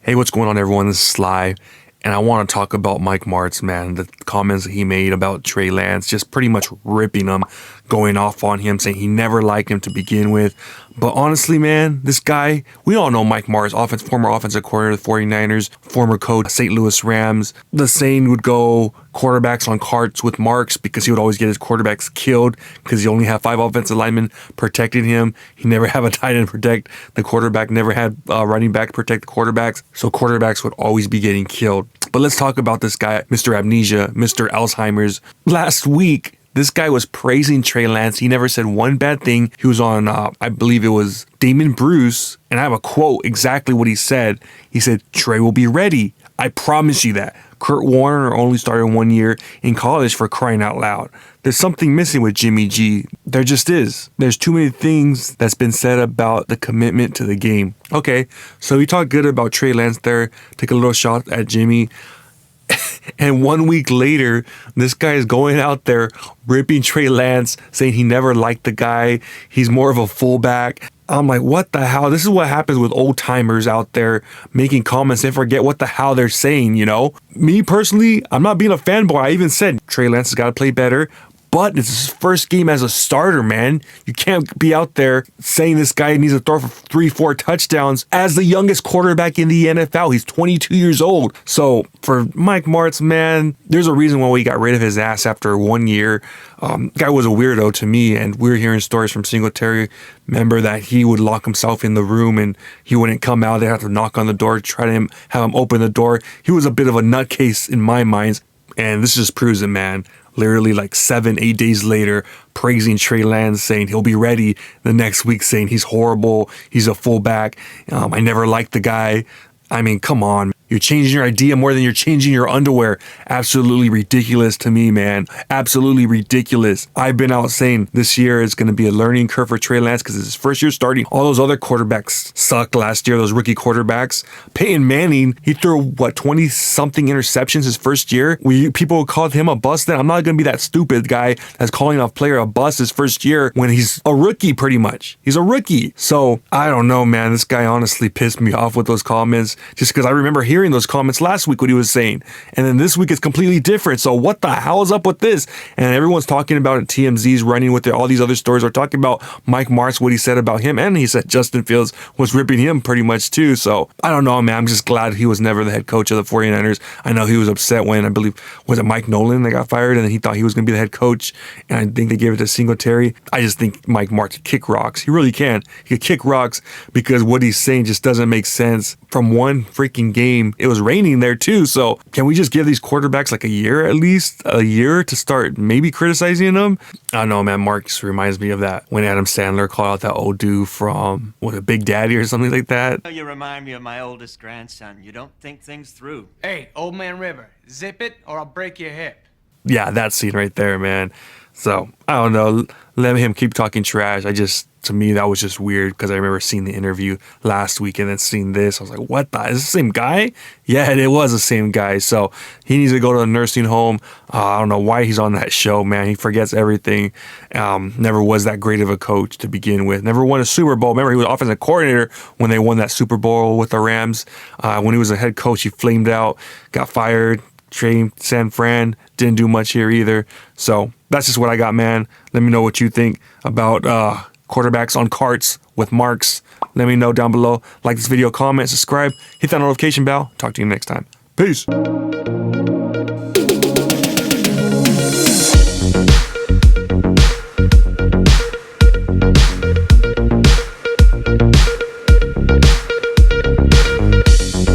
Hey, what's going on, everyone? This is Sly, and I want to talk about Mike Martz, man. The comments that he made about Trey Lance, just pretty much ripping him, going off on him, saying he never liked him to begin with. But honestly, man, this guy, we all know Mike Martz, former offensive coordinator of the 49ers, former coach, St. Louis Rams. The saying would go, quarterbacks on carts with Marks, because he would always get his quarterbacks killed because he only had 5 offensive linemen protecting him. He never had a tight end protect the quarterback, never had a running back protect the quarterbacks. So quarterbacks would always be getting killed. But let's talk about this guy, Mr. Amnesia, Mr. Alzheimer's. Last week, this guy was praising Trey Lance. He never said one bad thing. He was on, I believe it was Damon Bruce, and I have a quote exactly what he said. He said, "Trey will be ready. I promise you that. Kurt Warner only started 1 year in college, for crying out loud." There's something missing with Jimmy G. There just is. There's too many things that's been said about the commitment to the game. Okay, so we talked good about Trey Lance there, take a little shot at Jimmy. And 1 week later, this guy is going out there ripping Trey Lance, saying he never liked the guy. He's more of a fullback. I'm like, what the hell? This is what happens with old timers out there making comments and forget what the hell they're saying, you know? Me personally, I'm not being a fanboy. I even said Trey Lance has got to play better. But it's his first game as a starter, man. You can't be out there saying this guy needs to throw for 3-4 touchdowns as the youngest quarterback in the NFL. He's 22 years old. So for Mike Martz, man, there's a reason why we got rid of his ass after 1 year. Guy was a weirdo to me, and we're hearing stories from Singletary. Remember that he would lock himself in the room and he wouldn't come out. They had to knock on the door, try to have him open the door. He was a bit of a nutcase in my mind, and this just proves it, man. Literally like 7-8 days later, praising Trey Lance, saying he'll be ready the next week, saying he's horrible, he's a fullback, I never liked the guy. I mean, come on. You're changing your idea more than you're changing your underwear. Absolutely ridiculous to me, man. Absolutely ridiculous. I've been out saying this year is going to be a learning curve for Trey Lance because it's his first year starting. All those other quarterbacks sucked last year, those rookie quarterbacks. Peyton Manning, he threw, 20-something interceptions his first year? People called him a bust then. I'm not going to be that stupid guy that's calling a player a bust his first year when he's a rookie, pretty much. He's a rookie. So, I don't know, man. This guy honestly pissed me off with those comments just because I remember hearing those comments last week, what he was saying, and then this week it's completely different. So what the hell is up with this? And everyone's talking about it. TMZ's running with it. All these other stories are talking about Mike Martz, what he said about him, and he said Justin Fields was ripping him pretty much too. So I don't know, man. I'm just glad he was never the head coach of the 49ers. I know he was upset when, I believe, was it Mike Nolan that got fired, and then he thought he was going to be the head coach, and I think they gave it to Singletary. I just think Mike Martz could kick rocks. He really can. He could kick rocks because what he's saying just doesn't make sense. From one freaking game, it was raining there too. So can we just give these quarterbacks like a year, at least a year, to start maybe criticizing them? I don't know, man. Marks reminds me of that when Adam Sandler called out that old dude from, Big Daddy or something like that. You remind me of my oldest grandson. You don't think things through. Hey, old man River, zip it or I'll break your hip. Yeah, that scene right there, man. So I don't know. Let him keep talking trash. To me, that was just weird because I remember seeing the interview last week and then seeing this. I was like, what the? Is this the same guy? Yeah, it was the same guy. So he needs to go to a nursing home. I don't know why he's on that show, man. He forgets everything. Never was that great of a coach to begin with. Never won a Super Bowl. Remember, he was offensive coordinator when they won that Super Bowl with the Rams. When he was a head coach, he flamed out, got fired. Trained San Fran, didn't do much here either. So that's just what I got, man. Let me know what you think about quarterbacks on carts with Marks. Let me know down below. Like this video, comment, subscribe, hit that notification bell. Talk to you next time. Peace.